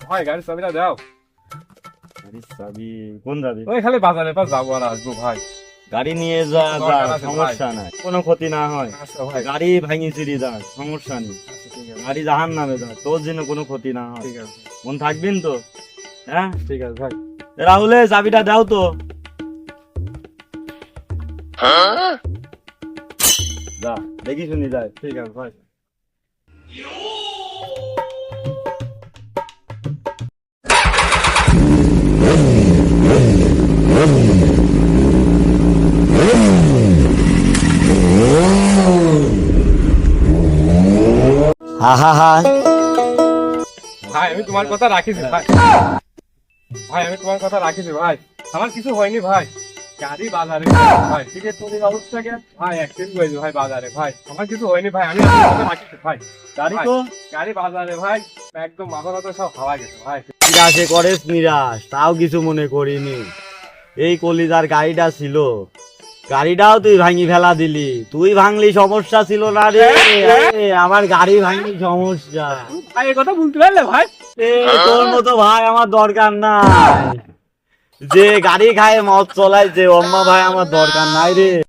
ভাই গাড়ির চাবিটা দাও। গাড়ির চাবি কোন যাবি? ওই খালি বাজারের পাশ যাবো আর আসবো ভাই। গাড়ি নিয়ে যা যা, দরকার আছে সমস্যা নাই, কোনো ক্ষতি না হয়। আচ্ছা ভাই, গাড়ি ভাঙি চুরি যা, সমস্যা নেই। আচ্ছা ঠিক আছে, গাড়ি জাহান নামে যা, তোর জন্য কোনো ক্ষতি না হয়। ঠিক আছে, মন থাকবেন তো? হ্যাঁ ঠিক আছে ভাই। রাহুলে চাবিটা দাও তো। যা দেখি শুনি যায়। ঠিক আছে ভাই। হা হা হা। ভাই আমি তোমার কথা রাখিছি ভাই। ভাই আমি তোমার কথা রাখিছি ভাই। আমার কিছু হয়নি ভাই। গাড়ি বাজারে ভাই, টিকিট চুরির অবস্থা কে ভাই, অ্যাক্সিডেন্ট হয়েছে ভাই বাজারে ভাই। আমার কিছু হয়নি ভাই, আমি তোমার কথা রাখিছি ভাই। গাড়ি ভাই, তো গাড়ি বাজারে ভাই, একদম মাথা টাথা সব হাওয়া গেছে ভাই। নিরাশে করেস নিরাশ, তাও কিছু মনে করিনি। এই কলিজার গাড়িটা ছিল, গাড়িটাও তুই ভাঙি ফেলা দিলি। তুই ভাঙলি সমস্যা ছিল না রে, আরে, আমার গাড়ি ভাঙলি সমস্যা। ভাই এই কথা বলতে পারলে ভাই? এ, তোর মতো ভাই আমার দরকার নাই, যে গাড়ি খায় মদ চলায় যে অম্মা ভাই আমার দরকার নাই রে।